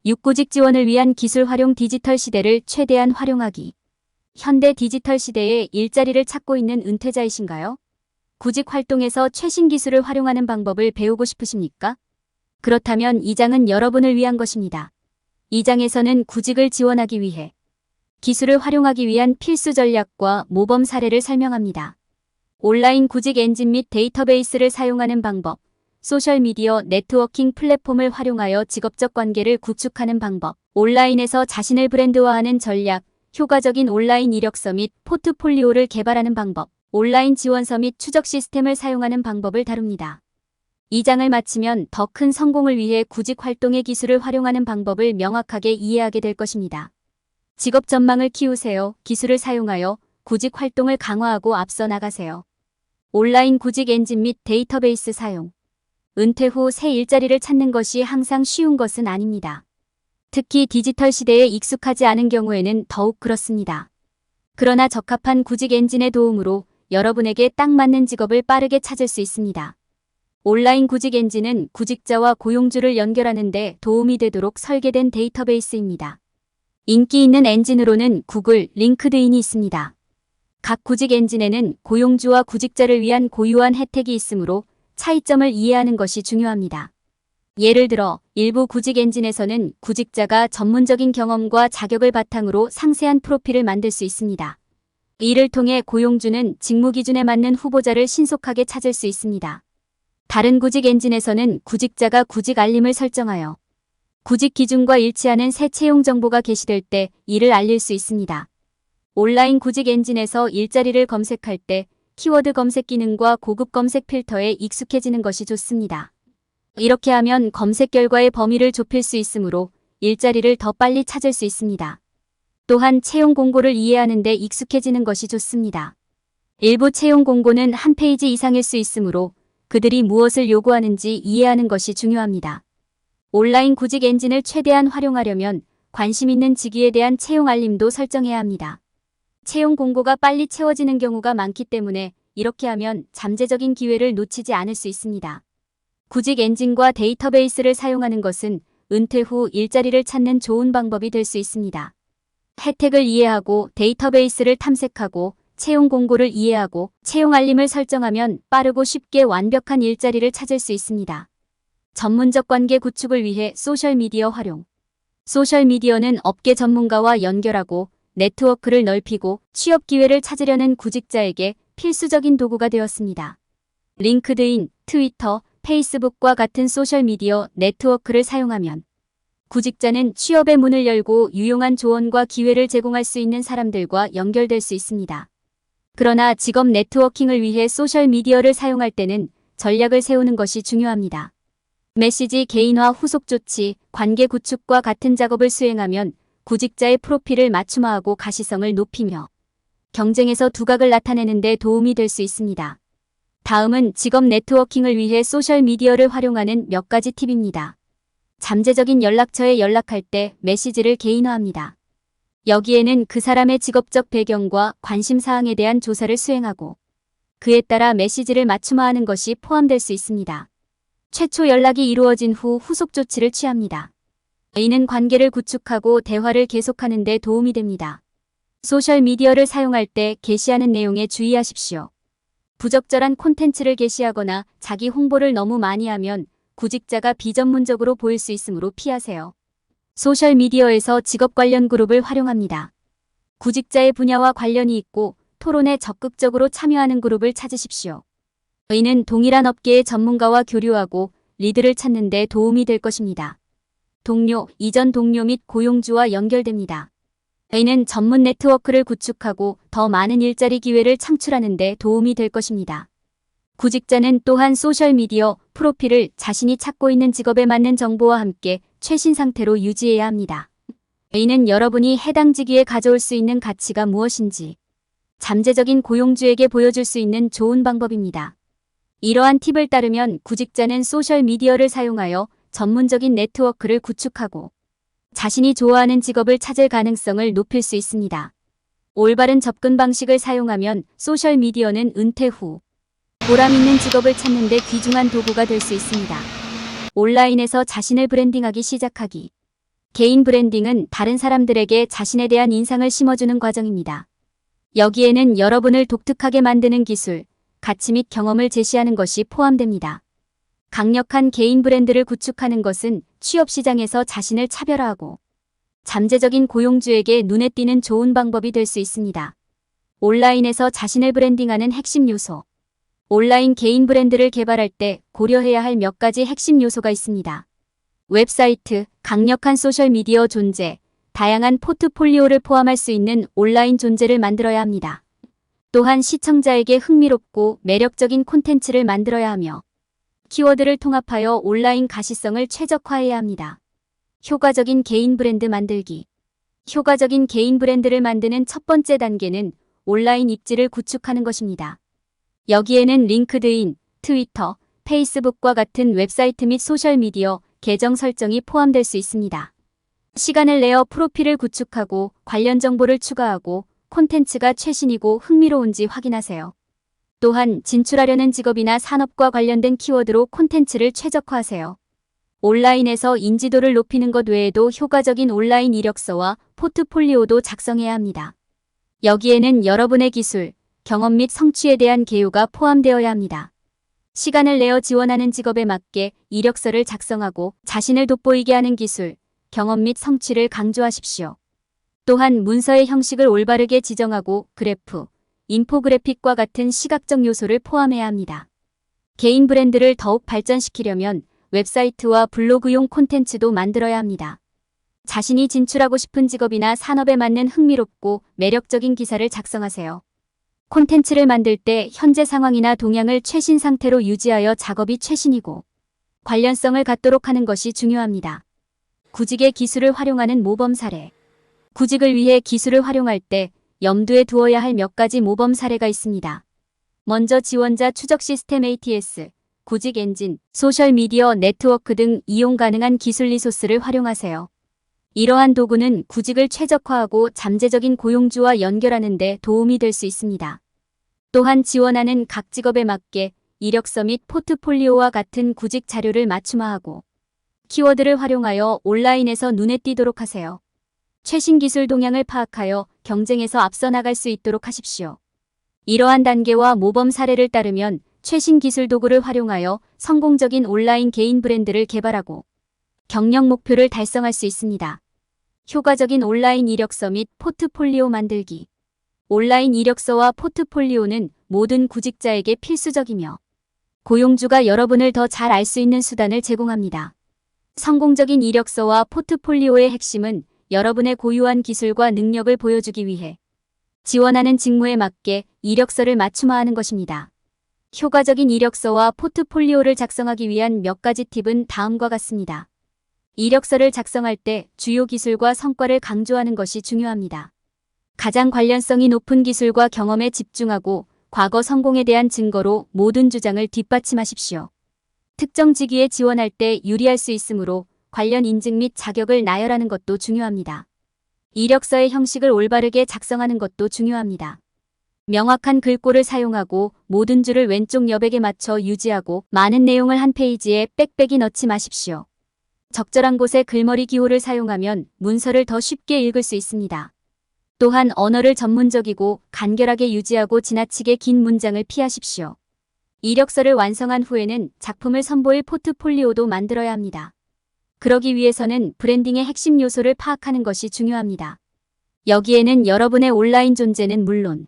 육구직 지원을 위한 기술 활용 디지털 시대를 최대한 활용하기. 현대 디지털 시대에 일자리를 찾고 있는 은퇴자이신가요? 구직 활동에서 최신 기술을 활용하는 방법을 배우고 싶으십니까? 그렇다면 이 장은 여러분을 위한 것입니다. 이 장에서는 구직을 지원하기 위해 기술을 활용하기 위한 필수 전략과 모범 사례를 설명합니다. 온라인 구직 엔진 및 데이터베이스를 사용하는 방법, 소셜미디어 네트워킹 플랫폼을 활용하여 직업적 관계를 구축하는 방법, 온라인에서 자신을 브랜드화하는 전략, 효과적인 온라인 이력서 및 포트폴리오를 개발하는 방법, 온라인 지원서 및 추적 시스템을 사용하는 방법을 다룹니다. 이 장을 마치면 더 큰 성공을 위해 구직 활동의 기술을 활용하는 방법을 명확하게 이해하게 될 것입니다. 직업 전망을 키우세요. 기술을 사용하여 구직 활동을 강화하고 앞서 나가세요. 온라인 구직 엔진 및 데이터베이스 사용. 은퇴 후 새 일자리를 찾는 것이 항상 쉬운 것은 아닙니다. 특히 디지털 시대에 익숙하지 않은 경우에는 더욱 그렇습니다. 그러나 적합한 구직 엔진의 도움으로 여러분에게 딱 맞는 직업을 빠르게 찾을 수 있습니다. 온라인 구직 엔진은 구직자와 고용주를 연결하는 데 도움이 되도록 설계된 데이터베이스입니다. 인기 있는 엔진으로는 구글, 링크드인이 있습니다. 각 구직 엔진에는 고용주와 구직자를 위한 고유한 혜택이 있으므로 차이점을 이해하는 것이 중요합니다. 예를 들어 일부 구직 엔진에서는 구직자가 전문적인 경험과 자격을 바탕으로 상세한 프로필을 만들 수 있습니다. 이를 통해 고용주는 직무 기준에 맞는 후보자를 신속하게 찾을 수 있습니다. 다른 구직 엔진에서는 구직자가 구직 알림을 설정하여 구직 기준과 일치하는 새 채용 정보가 게시될 때 이를 알릴 수 있습니다. 온라인 구직 엔진에서 일자리를 검색할 때 키워드 검색 기능과 고급 검색 필터에 익숙해지는 것이 좋습니다. 이렇게 하면 검색 결과의 범위를 좁힐 수 있으므로 일자리를 더 빨리 찾을 수 있습니다. 또한 채용 공고를 이해하는 데 익숙해지는 것이 좋습니다. 일부 채용 공고는 한 페이지 이상일 수 있으므로 그들이 무엇을 요구하는지 이해하는 것이 중요합니다. 온라인 구직 엔진을 최대한 활용하려면 관심 있는 직위에 대한 채용 알림도 설정해야 합니다. 채용 공고가 빨리 채워지는 경우가 많기 때문에 이렇게 하면 잠재적인 기회를 놓치지 않을 수 있습니다. 구직 엔진과 데이터베이스를 사용하는 것은 은퇴 후 일자리를 찾는 좋은 방법이 될 수 있습니다. 혜택을 이해하고 데이터베이스를 탐색하고 채용 공고를 이해하고 채용 알림을 설정하면 빠르고 쉽게 완벽한 일자리를 찾을 수 있습니다. 전문적 관계 구축을 위해 소셜미디어 활용. 소셜미디어는 업계 전문가와 연결하고 네트워크를 넓히고 취업 기회를 찾으려는 구직자에게 필수적인 도구가 되었습니다. 링크드인, 트위터, 페이스북과 같은 소셜미디어 네트워크를 사용하면 구직자는 취업의 문을 열고 유용한 조언과 기회를 제공할 수 있는 사람들과 연결될 수 있습니다. 그러나 직업 네트워킹을 위해 소셜미디어를 사용할 때는 전략을 세우는 것이 중요합니다. 메시지 개인화 후속 조치, 관계 구축과 같은 작업을 수행하면 구직자의 프로필을 맞춤화하고 가시성을 높이며 경쟁에서 두각을 나타내는 데 도움이 될 수 있습니다. 다음은 직업 네트워킹을 위해 소셜미디어를 활용하는 몇 가지 팁입니다. 잠재적인 연락처에 연락할 때 메시지를 개인화합니다. 여기에는 그 사람의 직업적 배경과 관심사항에 대한 조사를 수행하고 그에 따라 메시지를 맞춤화하는 것이 포함될 수 있습니다. 최초 연락이 이루어진 후 후속 조치를 취합니다. 이는 관계를 구축하고 대화를 계속하는 데 도움이 됩니다. 소셜미디어를 사용할 때 게시하는 내용에 주의하십시오. 부적절한 콘텐츠를 게시하거나 자기 홍보를 너무 많이 하면 구직자가 비전문적으로 보일 수 있으므로 피하세요. 소셜미디어에서 직업 관련 그룹을 활용합니다. 구직자의 분야와 관련이 있고 토론에 적극적으로 참여하는 그룹을 찾으십시오. 이는 동일한 업계의 전문가와 교류하고 리드를 찾는 데 도움이 될 것입니다. 동료, 이전 동료 및 고용주와 연결됩니다. 이는 전문 네트워크를 구축하고 더 많은 일자리 기회를 창출하는 데 도움이 될 것입니다. 구직자는 또한 소셜미디어 프로필을 자신이 찾고 있는 직업에 맞는 정보와 함께 최신 상태로 유지해야 합니다. 이는 여러분이 해당 직위에 가져올 수 있는 가치가 무엇인지 잠재적인 고용주에게 보여줄 수 있는 좋은 방법입니다. 이러한 팁을 따르면 구직자는 소셜미디어를 사용하여 전문적인 네트워크를 구축하고 자신이 좋아하는 직업을 찾을 가능성을 높일 수 있습니다. 올바른 접근 방식을 사용하면 소셜미디어는 은퇴 후 보람 있는 직업을 찾는 데 귀중한 도구가 될 수 있습니다. 온라인에서 자신을 브랜딩하기 시작하기. 개인 브랜딩은 다른 사람들에게 자신에 대한 인상을 심어주는 과정입니다. 여기에는 여러분을 독특하게 만드는 기술, 가치 및 경험을 제시하는 것이 포함됩니다. 강력한 개인 브랜드를 구축하는 것은 취업 시장에서 자신을 차별화하고 잠재적인 고용주에게 눈에 띄는 좋은 방법이 될 수 있습니다. 온라인에서 자신을 브랜딩하는 핵심 요소. 온라인 개인 브랜드를 개발할 때 고려해야 할 몇 가지 핵심 요소가 있습니다. 웹사이트, 강력한 소셜미디어 존재, 다양한 포트폴리오를 포함할 수 있는 온라인 존재를 만들어야 합니다. 또한 시청자에게 흥미롭고 매력적인 콘텐츠를 만들어야 하며 키워드를 통합하여 온라인 가시성을 최적화해야 합니다. 효과적인 개인 브랜드 만들기. 효과적인 개인 브랜드를 만드는 첫 번째 단계는 온라인 입지를 구축하는 것입니다. 여기에는 링크드인, 트위터, 페이스북과 같은 웹사이트 및 소셜미디어, 계정 설정이 포함될 수 있습니다. 시간을 내어 프로필을 구축하고 관련 정보를 추가하고 콘텐츠가 최신이고 흥미로운지 확인하세요. 또한 진출하려는 직업이나 산업과 관련된 키워드로 콘텐츠를 최적화하세요. 온라인에서 인지도를 높이는 것 외에도 효과적인 온라인 이력서와 포트폴리오도 작성해야 합니다. 여기에는 여러분의 기술, 경험 및 성취에 대한 개요가 포함되어야 합니다. 시간을 내어 지원하는 직업에 맞게 이력서를 작성하고 자신을 돋보이게 하는 기술, 경험 및 성취를 강조하십시오. 또한 문서의 형식을 올바르게 지정하고 그래프, 인포그래픽과 같은 시각적 요소를 포함해야 합니다. 개인 브랜드를 더욱 발전시키려면 웹사이트와 블로그용 콘텐츠도 만들어야 합니다. 자신이 진출하고 싶은 직업이나 산업에 맞는 흥미롭고 매력적인 기사를 작성하세요. 콘텐츠를 만들 때 현재 상황이나 동향을 최신 상태로 유지하여 작업이 최신이고 관련성을 갖도록 하는 것이 중요합니다. 구직의 기술을 활용하는 모범 사례. 구직을 위해 기술을 활용할 때 염두에 두어야 할 몇 가지 모범 사례가 있습니다. 먼저 지원자 추적 시스템 ATS, 구직 엔진, 소셜미디어 네트워크 등 이용 가능한 기술 리소스를 활용하세요. 이러한 도구는 구직을 최적화하고 잠재적인 고용주와 연결하는 데 도움이 될 수 있습니다. 또한 지원하는 각 직업에 맞게 이력서 및 포트폴리오와 같은 구직 자료를 맞춤화하고 키워드를 활용하여 온라인에서 눈에 띄도록 하세요. 최신 기술 동향을 파악하여 경쟁에서 앞서 나갈 수 있도록 하십시오. 이러한 단계와 모범 사례를 따르면 최신 기술 도구를 활용하여 성공적인 온라인 개인 브랜드를 개발하고 경력 목표를 달성할 수 있습니다. 효과적인 온라인 이력서 및 포트폴리오 만들기. 온라인 이력서와 포트폴리오는 모든 구직자에게 필수적이며 고용주가 여러분을 더 잘 알 수 있는 수단을 제공합니다. 성공적인 이력서와 포트폴리오의 핵심은 여러분의 고유한 기술과 능력을 보여주기 위해 지원하는 직무에 맞게 이력서를 맞춤화하는 것입니다. 효과적인 이력서와 포트폴리오를 작성하기 위한 몇 가지 팁은 다음과 같습니다. 이력서를 작성할 때 주요 기술과 성과를 강조하는 것이 중요합니다. 가장 관련성이 높은 기술과 경험에 집중하고 과거 성공에 대한 증거로 모든 주장을 뒷받침하십시오. 특정 직위에 지원할 때 유리할 수 있으므로 관련 인증 및 자격을 나열하는 것도 중요합니다. 이력서의 형식을 올바르게 작성하는 것도 중요합니다. 명확한 글꼴을 사용하고 모든 줄을 왼쪽 여백에 맞춰 유지하고 많은 내용을 한 페이지에 빽빽이 넣지 마십시오. 적절한 곳에 글머리 기호를 사용하면 문서를 더 쉽게 읽을 수 있습니다. 또한 언어를 전문적이고 간결하게 유지하고 지나치게 긴 문장을 피하십시오. 이력서를 완성한 후에는 작품을 선보일 포트폴리오도 만들어야 합니다. 그러기 위해서는 브랜딩의 핵심 요소를 파악하는 것이 중요합니다. 여기에는 여러분의 온라인 존재는 물론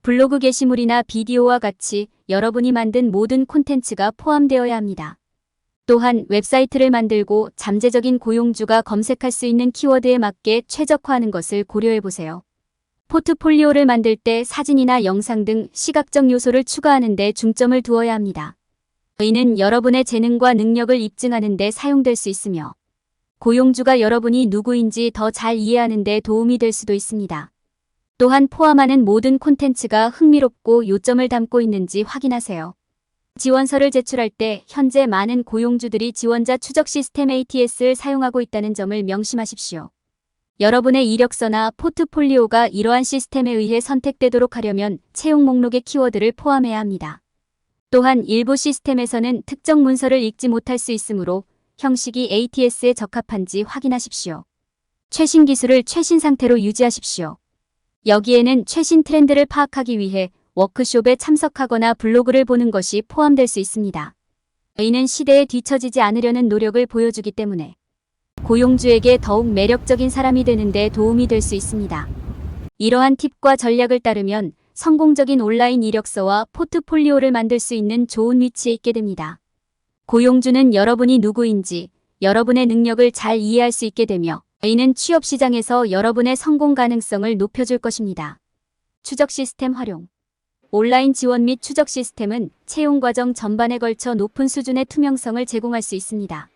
블로그 게시물이나 비디오와 같이 여러분이 만든 모든 콘텐츠가 포함되어야 합니다. 또한 웹사이트를 만들고 잠재적인 고용주가 검색할 수 있는 키워드에 맞게 최적화하는 것을 고려해보세요. 포트폴리오를 만들 때 사진이나 영상 등 시각적 요소를 추가하는 데 중점을 두어야 합니다. 이는 여러분의 재능과 능력을 입증하는 데 사용될 수 있으며 고용주가 여러분이 누구인지 더 잘 이해하는 데 도움이 될 수도 있습니다. 또한 포함하는 모든 콘텐츠가 흥미롭고 요점을 담고 있는지 확인하세요. 지원서를 제출할 때 현재 많은 고용주들이 지원자 추적 시스템 ATS를 사용하고 있다는 점을 명심하십시오. 여러분의 이력서나 포트폴리오가 이러한 시스템에 의해 선택되도록 하려면 채용 목록의 키워드를 포함해야 합니다. 또한 일부 시스템에서는 특정 문서를 읽지 못할 수 있으므로 형식이 ATS에 적합한지 확인하십시오. 최신 기술을 최신 상태로 유지하십시오. 여기에는 최신 트렌드를 파악하기 위해 워크숍에 참석하거나 블로그를 보는 것이 포함될 수 있습니다. 이는 시대에 뒤처지지 않으려는 노력을 보여주기 때문에 고용주에게 더욱 매력적인 사람이 되는 데 도움이 될 수 있습니다. 이러한 팁과 전략을 따르면 성공적인 온라인 이력서와 포트폴리오를 만들 수 있는 좋은 위치에 있게 됩니다. 고용주는 여러분이 누구인지, 여러분의 능력을 잘 이해할 수 있게 되며 이는 취업 시장에서 여러분의 성공 가능성을 높여줄 것입니다. 추적 시스템 활용. 온라인 지원 및 추적 시스템은 채용 과정 전반에 걸쳐 높은 수준의 투명성을 제공할 수 있습니다.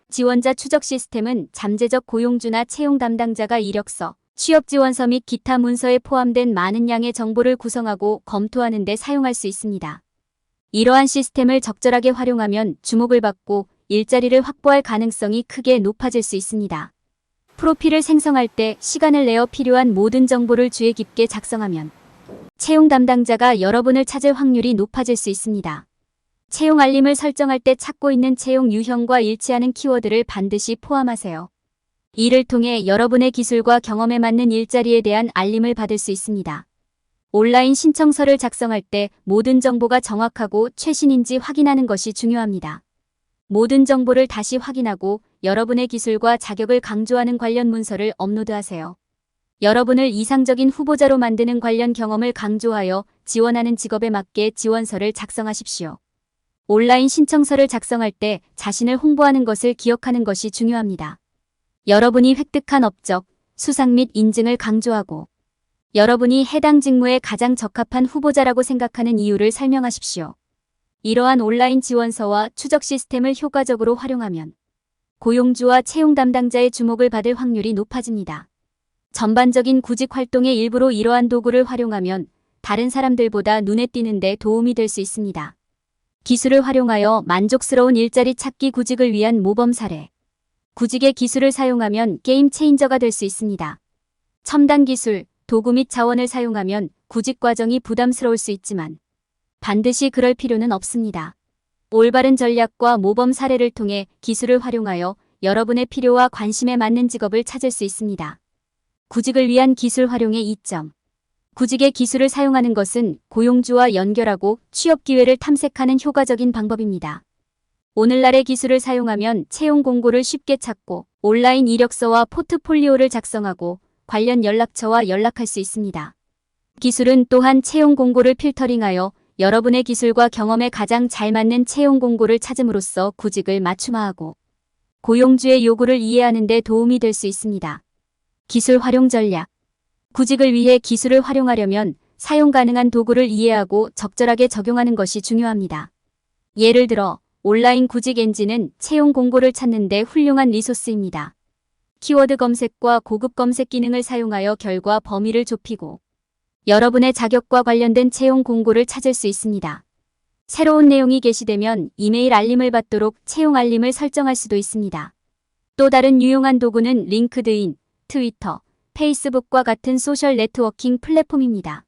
지원자 추적 시스템은 잠재적 고용주나 채용 담당자가 이력서, 취업 지원서 및 기타 문서에 포함된 많은 양의 정보를 구성하고 검토하는 데 사용할 수 있습니다. 이러한 시스템을 적절하게 활용하면 주목을 받고 일자리를 확보할 가능성이 크게 높아질 수 있습니다. 프로필을 생성할 때 시간을 내어 필요한 모든 정보를 주의 깊게 작성하면 채용 담당자가 여러분을 찾을 확률이 높아질 수 있습니다. 채용 알림을 설정할 때 찾고 있는 채용 유형과 일치하는 키워드를 반드시 포함하세요. 이를 통해 여러분의 기술과 경험에 맞는 일자리에 대한 알림을 받을 수 있습니다. 온라인 신청서를 작성할 때 모든 정보가 정확하고 최신인지 확인하는 것이 중요합니다. 모든 정보를 다시 확인하고 여러분의 기술과 자격을 강조하는 관련 문서를 업로드하세요. 여러분을 이상적인 후보자로 만드는 관련 경험을 강조하여 지원하는 직업에 맞게 지원서를 작성하십시오. 온라인 신청서를 작성할 때 자신을 홍보하는 것을 기억하는 것이 중요합니다. 여러분이 획득한 업적, 수상 및 인증을 강조하고 여러분이 해당 직무에 가장 적합한 후보자라고 생각하는 이유를 설명하십시오. 이러한 온라인 지원서와 추적 시스템을 효과적으로 활용하면 고용주와 채용 담당자의 주목을 받을 확률이 높아집니다. 전반적인 구직 활동의 일부로 이러한 도구를 활용하면 다른 사람들보다 눈에 띄는 데 도움이 될 수 있습니다. 기술을 활용하여 만족스러운 일자리 찾기 구직을 위한 모범 사례. 구직의 기술을 사용하면 게임 체인저가 될 수 있습니다. 첨단 기술, 도구 및 자원을 사용하면 구직 과정이 부담스러울 수 있지만 반드시 그럴 필요는 없습니다. 올바른 전략과 모범 사례를 통해 기술을 활용하여 여러분의 필요와 관심에 맞는 직업을 찾을 수 있습니다. 구직을 위한 기술 활용의 이점. 구직의 기술을 사용하는 것은 고용주와 연결하고 취업 기회를 탐색하는 효과적인 방법입니다. 오늘날의 기술을 사용하면 채용 공고를 쉽게 찾고 온라인 이력서와 포트폴리오를 작성하고 관련 연락처와 연락할 수 있습니다. 기술은 또한 채용 공고를 필터링하여 여러분의 기술과 경험에 가장 잘 맞는 채용 공고를 찾음으로써 구직을 맞춤화하고 고용주의 요구를 이해하는 데 도움이 될 수 있습니다. 기술 활용 전략. 구직을 위해 기술을 활용하려면 사용 가능한 도구를 이해하고 적절하게 적용하는 것이 중요합니다. 예를 들어 온라인 구직 엔진은 채용 공고를 찾는 데 훌륭한 리소스입니다. 키워드 검색과 고급 검색 기능을 사용하여 결과 범위를 좁히고 여러분의 자격과 관련된 채용 공고를 찾을 수 있습니다. 새로운 내용이 게시되면 이메일 알림을 받도록 채용 알림을 설정할 수도 있습니다. 또 다른 유용한 도구는 링크드인, 트위터, 페이스북과 같은 소셜 네트워킹 플랫폼입니다.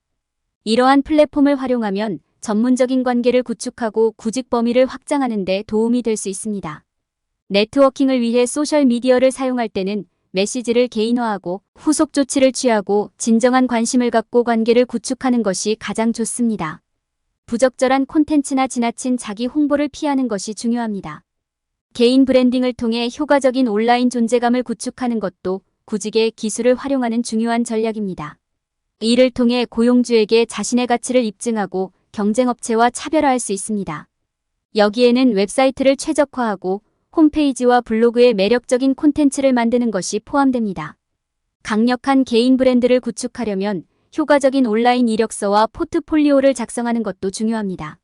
이러한 플랫폼을 활용하면 전문적인 관계를 구축하고 구직 범위를 확장하는 데 도움이 될 수 있습니다. 네트워킹을 위해 소셜미디어를 사용할 때는 메시지를 개인화하고 후속 조치를 취하고 진정한 관심을 갖고 관계를 구축하는 것이 가장 좋습니다. 부적절한 콘텐츠나 지나친 자기 홍보를 피하는 것이 중요합니다. 개인 브랜딩을 통해 효과적인 온라인 존재감을 구축하는 것도 구직의 기술을 활용하는 중요한 전략입니다. 이를 통해 고용주에게 자신의 가치를 입증하고 경쟁업체와 차별화할 수 있습니다. 여기에는 웹사이트를 최적화하고 홈페이지와 블로그에 매력적인 콘텐츠를 만드는 것이 포함됩니다. 강력한 개인 브랜드를 구축하려면 효과적인 온라인 이력서와 포트폴리오를 작성하는 것도 중요합니다.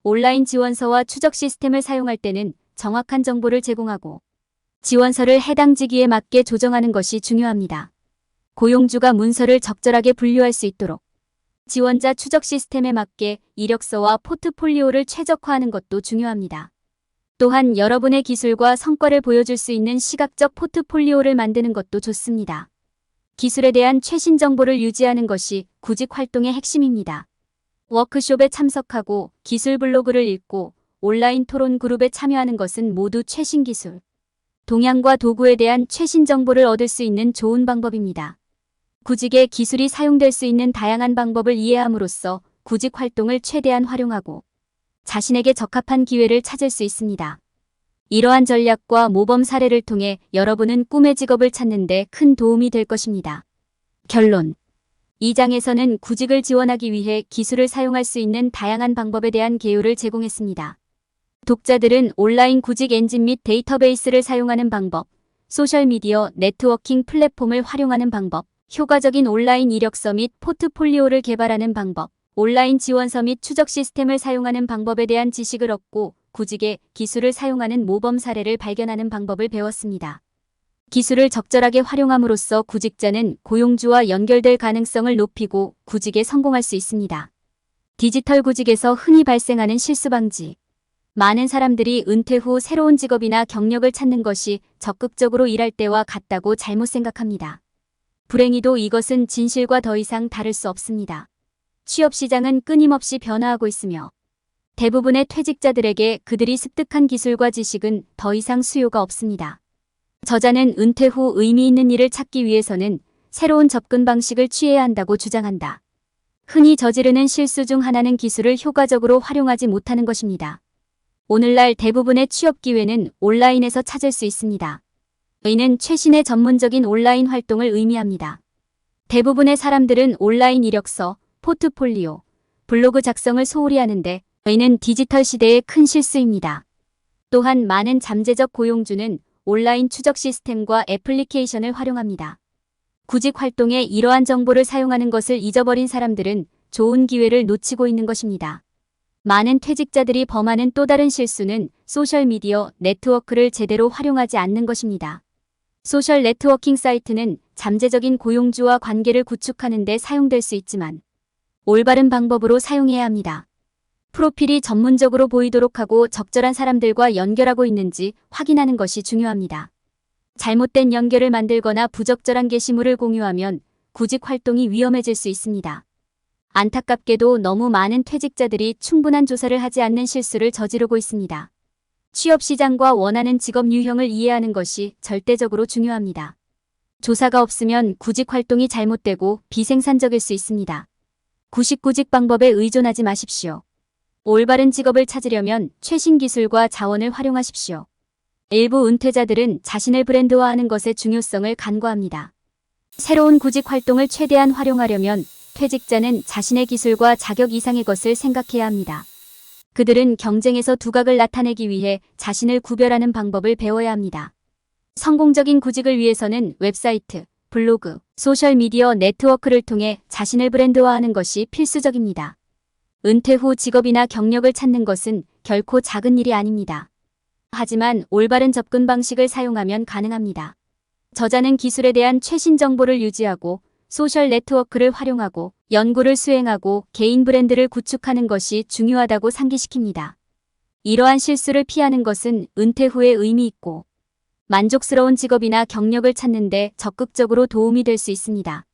온라인 지원서와 추적 시스템을 사용할 때는 정확한 정보를 제공하고 지원서를 해당 직위에 맞게 조정하는 것이 중요합니다. 고용주가 문서를 적절하게 분류할 수 있도록 지원자 추적 시스템에 맞게 이력서와 포트폴리오를 최적화하는 것도 중요합니다. 또한 여러분의 기술과 성과를 보여줄 수 있는 시각적 포트폴리오를 만드는 것도 좋습니다. 기술에 대한 최신 정보를 유지하는 것이 구직 활동의 핵심입니다. 워크숍에 참석하고 기술 블로그를 읽고 온라인 토론 그룹에 참여하는 것은 모두 최신 기술, 동향과 도구에 대한 최신 정보를 얻을 수 있는 좋은 방법입니다. 구직에 기술이 사용될 수 있는 다양한 방법을 이해함으로써 구직 활동을 최대한 활용하고 자신에게 적합한 기회를 찾을 수 있습니다. 이러한 전략과 모범 사례를 통해 여러분은 꿈의 직업을 찾는 데 큰 도움이 될 것입니다. 결론. 이 장에서는 구직을 지원하기 위해 기술을 사용할 수 있는 다양한 방법에 대한 개요를 제공했습니다. 독자들은 온라인 구직 엔진 및 데이터베이스를 사용하는 방법, 소셜미디어 네트워킹 플랫폼을 활용하는 방법, 효과적인 온라인 이력서 및 포트폴리오를 개발하는 방법, 온라인 지원서 및 추적 시스템을 사용하는 방법에 대한 지식을 얻고 구직에 기술을 사용하는 모범 사례를 발견하는 방법을 배웠습니다. 기술을 적절하게 활용함으로써 구직자는 고용주와 연결될 가능성을 높이고 구직에 성공할 수 있습니다. 디지털 구직에서 흔히 발생하는 실수 방지. 많은 사람들이 은퇴 후 새로운 직업이나 경력을 찾는 것이 적극적으로 일할 때와 같다고 잘못 생각합니다. 불행히도 이것은 진실과 더 이상 다를 수 없습니다. 취업 시장은 끊임없이 변화하고 있으며 대부분의 퇴직자들에게 그들이 습득한 기술과 지식은 더 이상 수요가 없습니다. 저자는 은퇴 후 의미 있는 일을 찾기 위해서는 새로운 접근 방식을 취해야 한다고 주장한다. 흔히 저지르는 실수 중 하나는 기술을 효과적으로 활용하지 못하는 것입니다. 오늘날 대부분의 취업 기회는 온라인에서 찾을 수 있습니다. 이는 최신의 전문적인 온라인 활동을 의미합니다. 대부분의 사람들은 온라인 이력서, 포트폴리오, 블로그 작성을 소홀히 하는데 이는 디지털 시대의 큰 실수입니다. 또한 많은 잠재적 고용주는 온라인 추적 시스템과 애플리케이션을 활용합니다. 구직 활동에 이러한 정보를 사용하는 것을 잊어버린 사람들은 좋은 기회를 놓치고 있는 것입니다. 많은 퇴직자들이 범하는 또 다른 실수는 소셜미디어 네트워크를 제대로 활용하지 않는 것입니다. 소셜 네트워킹 사이트는 잠재적인 고용주와 관계를 구축하는 데 사용될 수 있지만 올바른 방법으로 사용해야 합니다. 프로필이 전문적으로 보이도록 하고 적절한 사람들과 연결하고 있는지 확인하는 것이 중요합니다. 잘못된 연결을 만들거나 부적절한 게시물을 공유하면 구직 활동이 위험해질 수 있습니다. 안타깝게도 너무 많은 퇴직자들이 충분한 조사를 하지 않는 실수를 저지르고 있습니다. 취업 시장과 원하는 직업 유형을 이해하는 것이 절대적으로 중요합니다. 조사가 없으면 구직 활동이 잘못되고 비생산적일 수 있습니다. 구직 방법에 의존하지 마십시오. 올바른 직업을 찾으려면 최신 기술과 자원을 활용하십시오. 일부 은퇴자들은 자신을 브랜드화하는 것의 중요성을 간과합니다. 새로운 구직 활동을 최대한 활용하려면 퇴직자는 자신의 기술과 자격 이상의 것을 생각해야 합니다. 그들은 경쟁에서 두각을 나타내기 위해 자신을 구별하는 방법을 배워야 합니다. 성공적인 구직을 위해서는 웹사이트, 블로그, 소셜미디어 네트워크를 통해 자신을 브랜드화하는 것이 필수적입니다. 은퇴 후 직업이나 경력을 찾는 것은 결코 작은 일이 아닙니다. 하지만 올바른 접근 방식을 사용하면 가능합니다. 저자는 기술에 대한 최신 정보를 유지하고 소셜 네트워크를 활용하고 연구를 수행하고 개인 브랜드를 구축하는 것이 중요하다고 상기시킵니다. 이러한 실수를 피하는 것은 은퇴 후에 의미 있고 만족스러운 직업이나 경력을 찾는 데 적극적으로 도움이 될 수 있습니다.